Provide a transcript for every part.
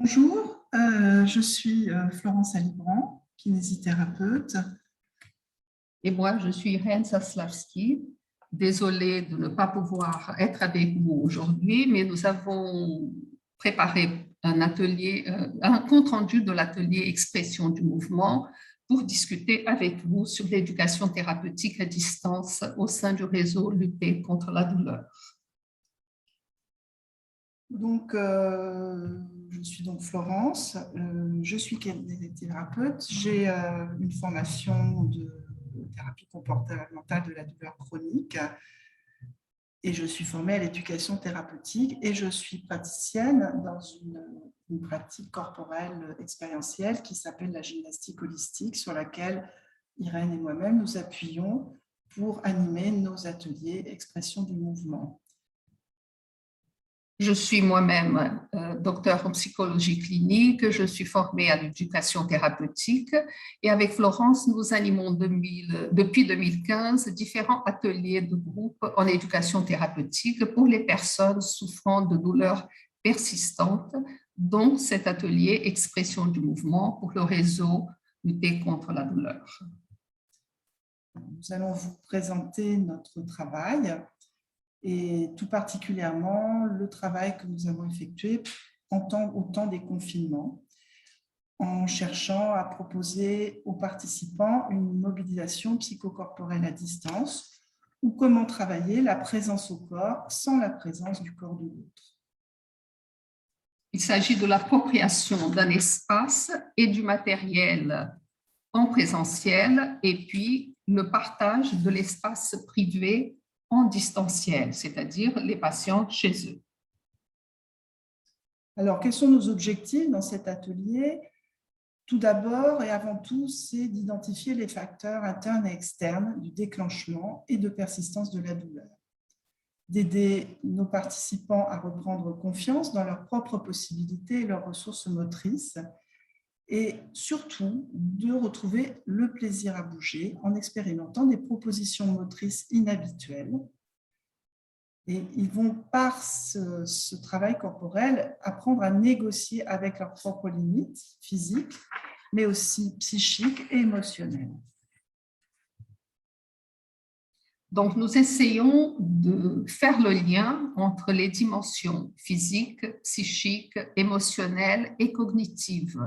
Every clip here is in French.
Bonjour, je suis Florence Alibran, kinésithérapeute. Et moi, je suis Irène Zaslavski. Désolée de ne pas pouvoir être avec vous aujourd'hui, mais nous avons préparé un atelier, un compte-rendu de l'atelier Expression du mouvement pour discuter avec vous sur l'éducation thérapeutique à distance au sein du réseau Lutter contre la douleur. Donc, je suis donc Florence, je suis kinésithérapeute. J'ai une formation de thérapie comportementale de la douleur chronique et je suis formée à l'éducation thérapeutique et je suis praticienne dans une pratique corporelle expérientielle qui s'appelle la gymnastique holistique, sur laquelle Irène et moi-même nous appuyons pour animer nos ateliers expression du mouvement. Je suis moi-même docteur en psychologie clinique, je suis formée à l'éducation thérapeutique et avec Florence, nous animons depuis 2015 différents ateliers de groupe en éducation thérapeutique pour les personnes souffrant de douleurs persistantes, dont cet atelier Expression du mouvement pour le réseau Lutter contre la douleur. Nous allons vous présenter notre travail et tout particulièrement le travail que nous avons effectué au temps des confinements, en cherchant à proposer aux participants une mobilisation psychocorporelle à distance ou comment travailler la présence au corps sans la présence du corps de l'autre. Il s'agit de l'appropriation d'un espace et du matériel en présentiel et puis le partage de l'espace privé en distanciel, c'est-à-dire les patients chez eux. Alors, quels sont nos objectifs dans cet atelier ? Tout d'abord et avant tout, c'est d'identifier les facteurs internes et externes du déclenchement et de persistance de la douleur, d'aider nos participants à reprendre confiance dans leurs propres possibilités et leurs ressources motrices, et surtout de retrouver le plaisir à bouger en expérimentant des propositions motrices inhabituelles. Et ils vont, par ce travail corporel, apprendre à négocier avec leurs propres limites physiques, mais aussi psychiques et émotionnelles. Donc, nous essayons de faire le lien entre les dimensions physiques, psychiques, émotionnelles et cognitives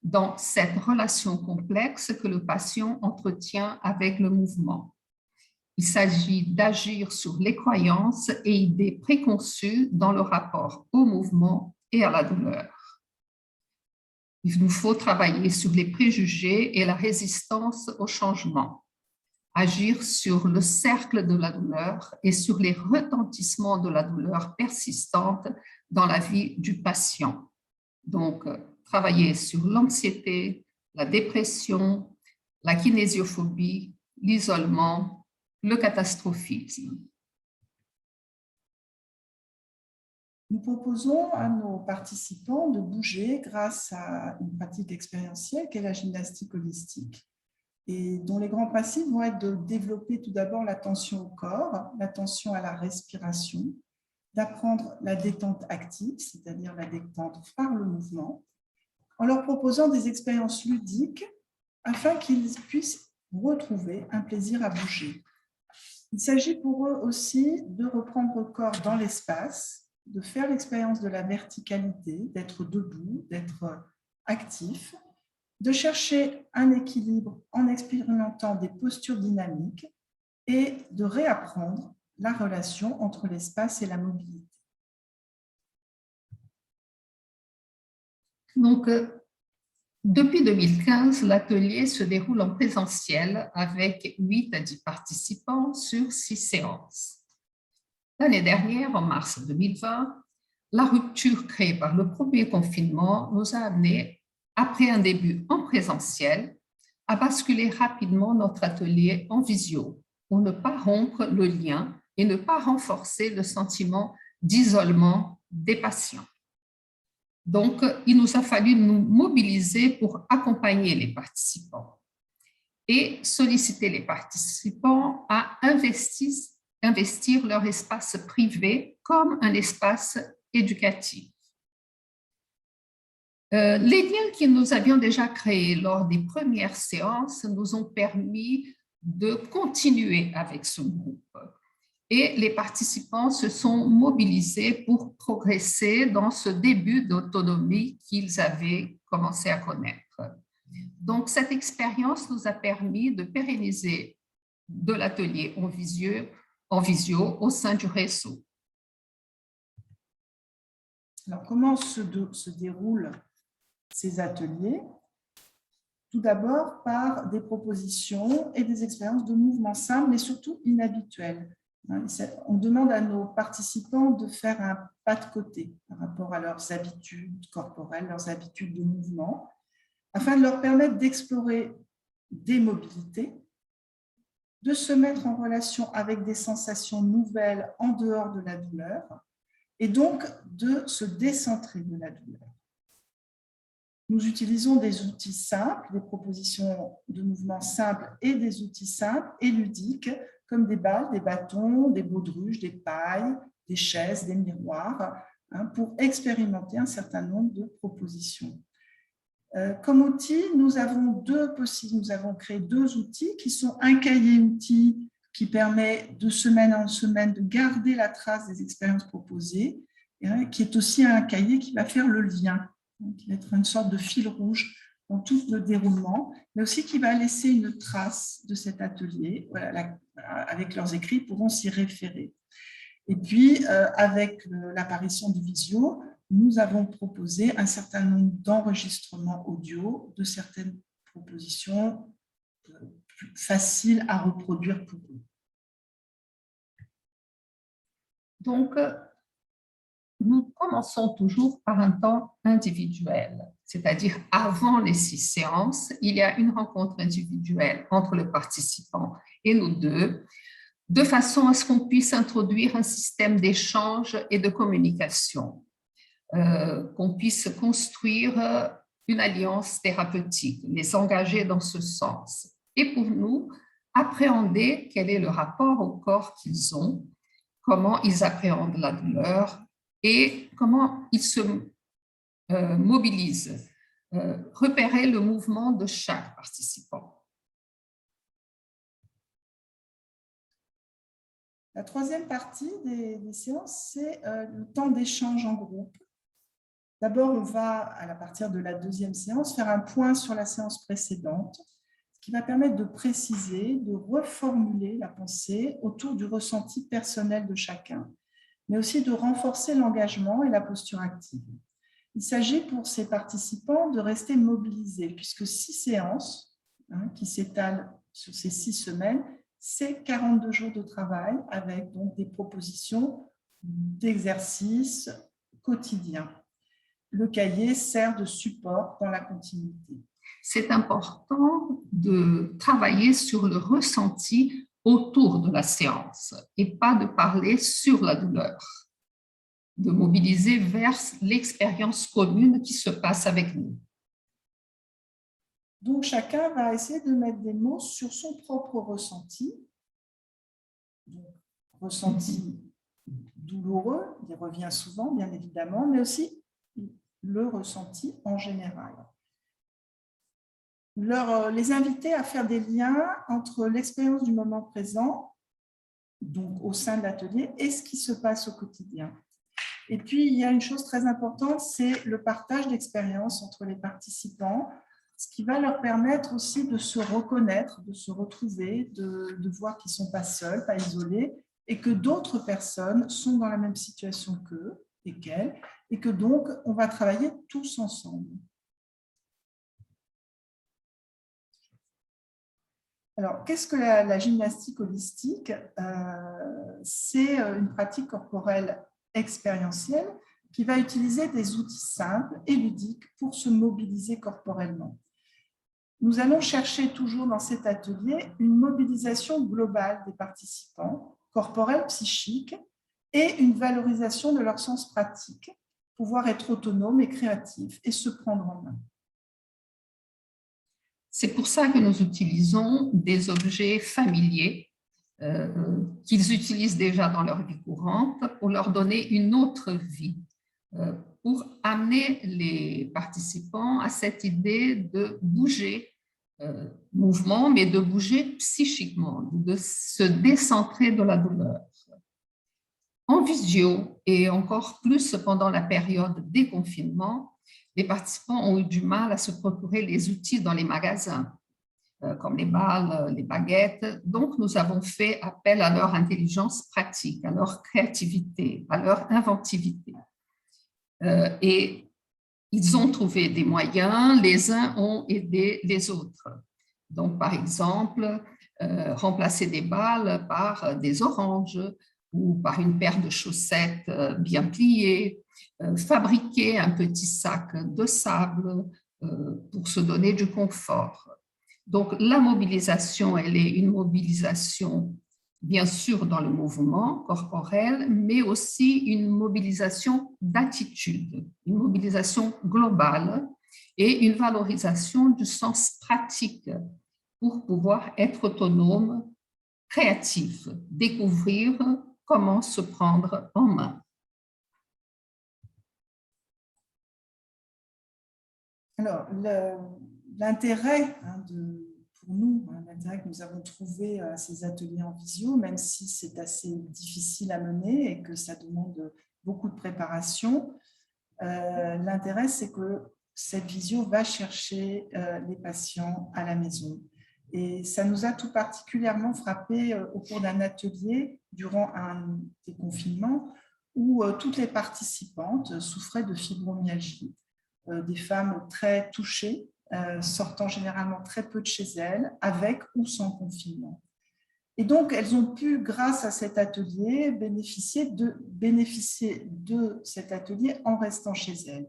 dans cette relation complexe que le patient entretient avec le mouvement. Il s'agit d'agir sur les croyances et idées préconçues dans le rapport au mouvement et à la douleur. Il nous faut travailler sur les préjugés et la résistance au changement, agir sur le cercle de la douleur et sur les retentissements de la douleur persistante dans la vie du patient. Donc, travailler sur l'anxiété, la dépression, la kinésiophobie, l'isolement, le catastrophisme. Nous proposons à nos participants de bouger grâce à une pratique expérientielle qu'est la gymnastique holistique, et dont les grands principes vont être de développer tout d'abord l'attention au corps, l'attention à la respiration, d'apprendre la détente active, c'est-à-dire la détente par le mouvement, en leur proposant des expériences ludiques afin qu'ils puissent retrouver un plaisir à bouger. Il s'agit pour eux aussi de reprendre corps dans l'espace, de faire l'expérience de la verticalité, d'être debout, d'être actif, de chercher un équilibre en expérimentant des postures dynamiques et de réapprendre la relation entre l'espace et la mobilité. Donc, depuis 2015, l'atelier se déroule en présentiel avec 8 à 10 participants sur 6 séances. L'année dernière, en mars 2020, la rupture créée par le premier confinement nous a amenés, après un début en présentiel, à basculer rapidement notre atelier en visio pour ne pas rompre le lien et ne pas renforcer le sentiment d'isolement des patients. Donc, il nous a fallu nous mobiliser pour accompagner les participants et solliciter les participants à investir leur espace privé comme un espace éducatif. Les liens que nous avions déjà créés lors des premières séances nous ont permis de continuer avec ce groupe. Et les participants se sont mobilisés pour progresser dans ce début d'autonomie qu'ils avaient commencé à connaître. Donc, cette expérience nous a permis de pérenniser de l'atelier en visio au sein du réseau. Alors, comment se déroulent ces ateliers? Tout d'abord par des propositions et des expériences de mouvements simples, mais surtout inhabituels. On demande à nos participants de faire un pas de côté par rapport à leurs habitudes corporelles, leurs habitudes de mouvement, afin de leur permettre d'explorer des mobilités, de se mettre en relation avec des sensations nouvelles en dehors de la douleur, et donc de se décentrer de la douleur. Nous utilisons des outils simples, des propositions de mouvements simples et des outils simples et ludiques, comme des balles, des bâtons, des baudruches, des pailles, des chaises, des miroirs, pour expérimenter un certain nombre de propositions. Comme outil, nous avons créé deux outils qui sont un cahier outil qui permet de semaine en semaine de garder la trace des expériences proposées, qui est aussi un cahier qui va faire le lien, qui va être une sorte de fil rouge dans tout le déroulement, mais aussi qui va laisser une trace de cet atelier. Voilà, avec leurs écrits, ils pourront s'y référer. Et puis, avec l'apparition du visio, nous avons proposé un certain nombre d'enregistrements audio de certaines propositions faciles à reproduire pour eux. Donc, nous commençons toujours par un temps individuel, c'est-à-dire avant les 6 séances, il y a une rencontre individuelle entre le participant et nous deux, de façon à ce qu'on puisse introduire un système d'échange et de communication, qu'on puisse construire une alliance thérapeutique, les engager dans ce sens. Et pour nous, appréhender quel est le rapport au corps qu'ils ont, comment ils appréhendent la douleur et comment ils se mobilisent, repérer le mouvement de chaque participant. La troisième partie des séances, c'est le temps d'échange en groupe. D'abord, on va, à partir de la deuxième séance, faire un point sur la séance précédente, ce qui va permettre de préciser, de reformuler la pensée autour du ressenti personnel de chacun, mais aussi de renforcer l'engagement et la posture active. Il s'agit pour ces participants de rester mobilisés, puisque 6 séances qui s'étalent sur ces 6 semaines, c'est 42 jours de travail avec donc des propositions d'exercices quotidiens. Le cahier sert de support dans la continuité. C'est important de travailler sur le ressenti autour de la séance et pas de parler sur la douleur, de mobiliser vers l'expérience commune qui se passe avec nous. Donc, chacun va essayer de mettre des mots sur son propre ressenti. Donc, ressenti douloureux, il revient souvent, bien évidemment, mais aussi le ressenti en général. Les inviter à faire des liens entre l'expérience du moment présent, donc au sein de l'atelier, et ce qui se passe au quotidien. Et puis, il y a une chose très importante, c'est le partage d'expériences entre les participants, ce qui va leur permettre aussi de se reconnaître, de se retrouver, de voir qu'ils ne sont pas seuls, pas isolés, et que d'autres personnes sont dans la même situation qu'eux et qu'elles, et que donc, on va travailler tous ensemble. Alors, qu'est-ce que la gymnastique holistique? C'est une pratique corporelle expérientielle qui va utiliser des outils simples et ludiques pour se mobiliser corporellement. Nous allons chercher toujours dans cet atelier une mobilisation globale des participants, corporelle, psychique, et une valorisation de leur sens pratique, pouvoir être autonome et créatif et se prendre en main. C'est pour ça que nous utilisons des objets familiers qu'ils utilisent déjà dans leur vie courante pour leur donner une autre vie. pour amener les participants à cette idée de bouger, mouvement, mais de bouger psychiquement, de se décentrer de la douleur. En visio, et encore plus pendant la période des confinements, les participants ont eu du mal à se procurer les outils dans les magasins, comme les balles, les baguettes. Donc, nous avons fait appel à leur intelligence pratique, à leur créativité, à leur inventivité. Et ils ont trouvé des moyens, les uns ont aidé les autres. Donc, par exemple, remplacer des balles par des oranges ou par une paire de chaussettes bien pliées, fabriquer un petit sac de sable pour se donner du confort. Donc, la mobilisation, elle est une mobilisation, bien sûr, dans le mouvement corporel, mais aussi une mobilisation d'attitude, une mobilisation globale et une valorisation du sens pratique pour pouvoir être autonome, créatif, découvrir comment se prendre en main. Alors, l'intérêt pour nous, l'intérêt que nous avons trouvé à ces ateliers en visio, même si c'est assez difficile à mener et que ça demande beaucoup de préparation, l'intérêt, c'est que cette visio va chercher les patients à la maison. Et ça nous a tout particulièrement frappé au cours d'un atelier durant un des confinements où toutes les participantes souffraient de fibromyalgie, des femmes très touchées, sortant généralement très peu de chez elles, avec ou sans confinement. Et donc, elles ont pu, grâce à cet atelier, bénéficier de cet atelier en restant chez elles.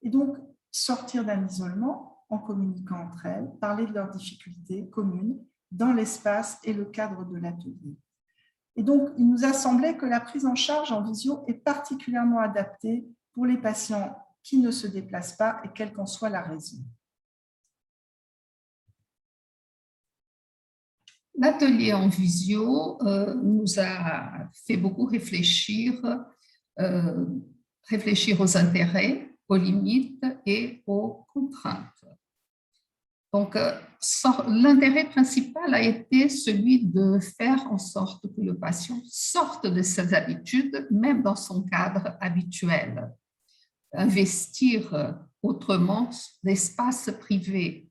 Et donc, sortir d'un isolement en communiquant entre elles, parler de leurs difficultés communes dans l'espace et le cadre de l'atelier. Et donc, il nous a semblé que la prise en charge en visio est particulièrement adaptée pour les patients qui ne se déplacent pas et quelle qu'en soit la raison. L'atelier en visio nous a fait beaucoup réfléchir aux intérêts, aux limites et aux contraintes. Donc, l'intérêt principal a été celui de faire en sorte que le patient sorte de ses habitudes, même dans son cadre habituel. Investir autrement l'espace privé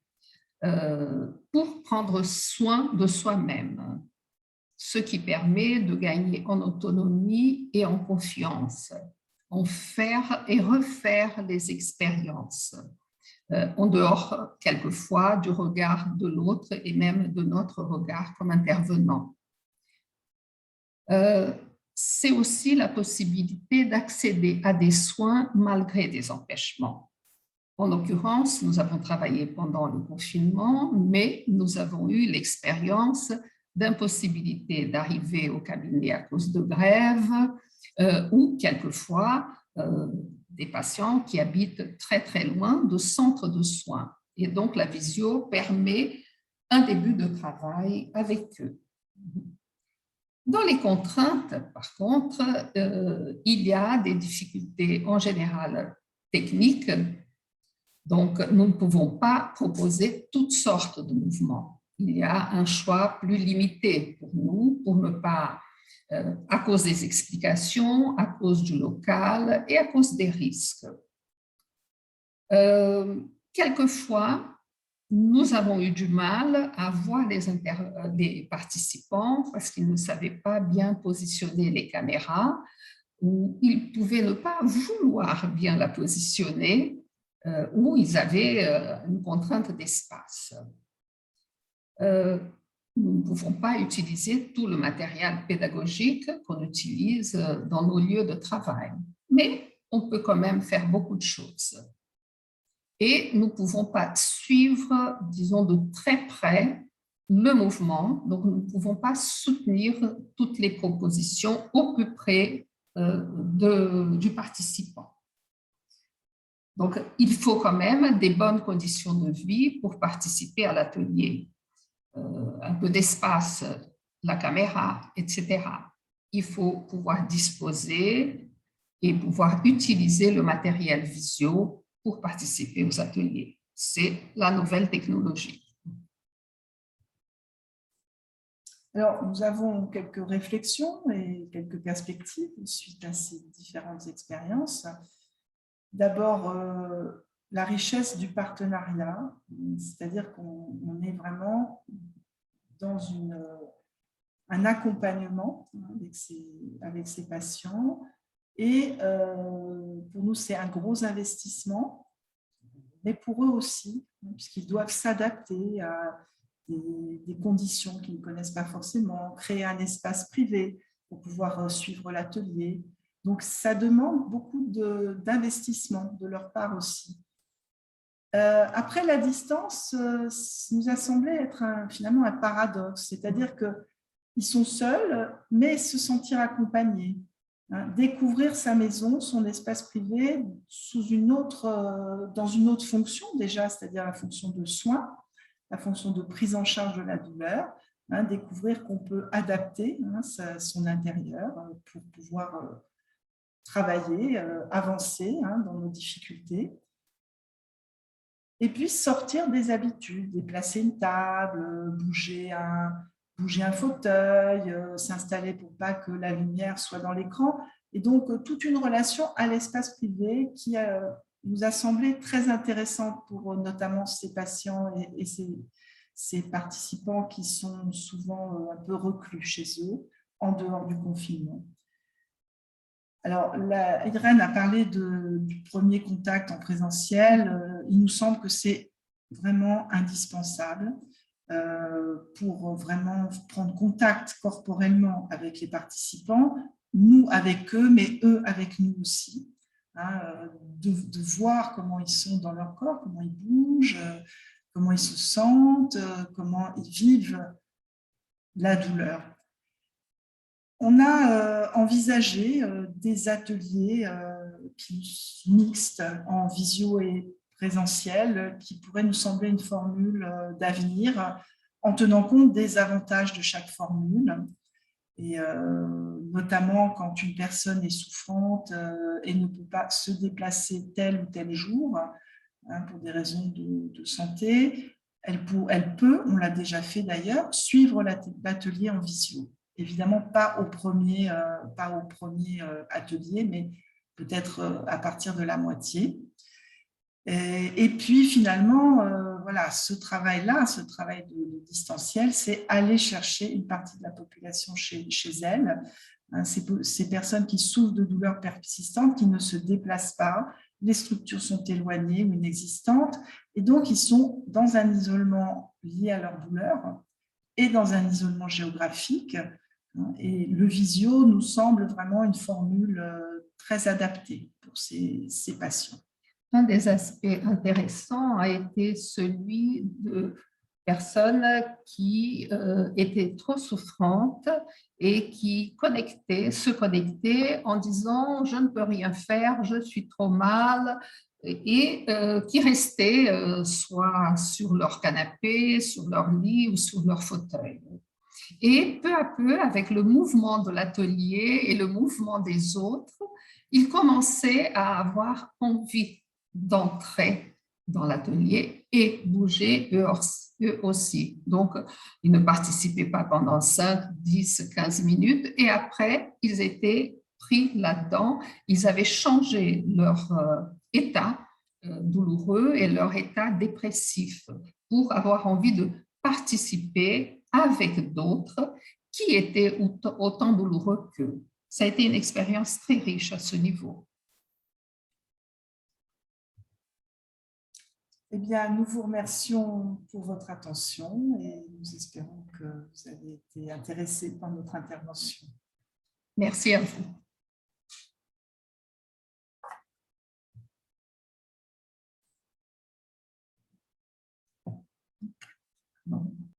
pour prendre soin de soi-même, ce qui permet de gagner en autonomie et en confiance, en faire et refaire les expériences, en dehors quelquefois du regard de l'autre et même de notre regard comme intervenant. C'est aussi la possibilité d'accéder à des soins malgré des empêchements. En l'occurrence, nous avons travaillé pendant le confinement, mais nous avons eu l'expérience d'impossibilité d'arriver au cabinet à cause de grève ou quelquefois des patients qui habitent très très loin de centres de soins. Et donc la visio permet un début de travail avec eux. Dans les contraintes, par contre, il y a des difficultés en général techniques. Donc, nous ne pouvons pas proposer toutes sortes de mouvements. Il y a un choix plus limité pour nous, pour ne pas, à cause des explications, à cause du local et à cause des risques. Quelquefois, nous avons eu du mal à voir les participants parce qu'ils ne savaient pas bien positionner les caméras ou ils pouvaient ne pas vouloir bien la positionner où ils avaient une contrainte d'espace. Nous ne pouvons pas utiliser tout le matériel pédagogique qu'on utilise dans nos lieux de travail, mais on peut quand même faire beaucoup de choses. Et nous ne pouvons pas suivre, disons, de très près le mouvement, donc nous ne pouvons pas soutenir toutes les propositions au plus près du participant. Donc, il faut quand même des bonnes conditions de vie pour participer à l'atelier. Un peu d'espace, la caméra, etc. Il faut pouvoir disposer et pouvoir utiliser le matériel visio pour participer aux ateliers. C'est la nouvelle technologie. Alors, nous avons quelques réflexions et quelques perspectives suite à ces différentes expériences. D'abord, la richesse du partenariat, c'est-à-dire qu'on est vraiment dans un accompagnement avec ces patients. Et pour nous, c'est un gros investissement, mais pour eux aussi, puisqu'ils doivent s'adapter à des conditions qu'ils ne connaissent pas forcément, créer un espace privé pour pouvoir suivre l'atelier. Donc, ça demande beaucoup d'investissement de leur part aussi. Après, la distance nous a semblé être finalement un paradoxe, c'est-à-dire qu'ils sont seuls, mais se sentir accompagnés. Découvrir sa maison, son espace privé dans une autre fonction déjà, c'est-à-dire la fonction de soins, la fonction de prise en charge de la douleur, découvrir qu'on peut adapter son intérieur pour pouvoir travailler, avancer dans nos difficultés. Et puis sortir des habitudes, déplacer une table, bouger un fauteuil, s'installer pour pas que la lumière soit dans l'écran. Et donc, toute une relation à l'espace privé qui nous a semblé très intéressante pour notamment ces patients et ces participants qui sont souvent un peu reclus chez eux, en dehors du confinement. Alors, Irène a parlé du premier contact en présentiel. Il nous semble que c'est vraiment indispensable pour vraiment prendre contact corporellement avec les participants, nous avec eux, mais eux avec nous aussi, de voir comment ils sont dans leur corps, comment ils bougent, comment ils se sentent, comment ils vivent la douleur. On a envisagé des ateliers mixtes en visio et présentiel qui pourraient nous sembler une formule d'avenir en tenant compte des avantages de chaque formule. Et notamment quand une personne est souffrante et ne peut pas se déplacer tel ou tel jour pour des raisons de santé, elle peut, on l'a déjà fait d'ailleurs, suivre l'atelier en visio. Évidemment, pas au premier atelier, mais peut-être à partir de la moitié. Et puis finalement, voilà, ce travail de distanciel, c'est aller chercher une partie de la population chez elle. Ces personnes qui souffrent de douleurs persistantes, qui ne se déplacent pas, les structures sont éloignées ou inexistantes, et donc ils sont dans un isolement lié à leur douleur et dans un isolement géographique. Et le visio nous semble vraiment une formule très adaptée pour ces patients. Un des aspects intéressants a été celui de personnes qui étaient trop souffrantes et qui se connectaient en disant « je ne peux rien faire, je suis trop mal » et qui restaient soit sur leur canapé, sur leur lit ou sur leur fauteuil. Et peu à peu, avec le mouvement de l'atelier et le mouvement des autres, ils commençaient à avoir envie d'entrer dans l'atelier et bouger eux aussi. Donc, ils ne participaient pas pendant 5, 10, 15 minutes et après, ils étaient pris là-dedans. Ils avaient changé leur état douloureux et leur état dépressif pour avoir envie de participer avec d'autres qui étaient autant douloureux qu'eux. Ça a été une expérience très riche à ce niveau. Eh bien, nous vous remercions pour votre attention et nous espérons que vous avez été intéressés par notre intervention. Merci à vous. Bon.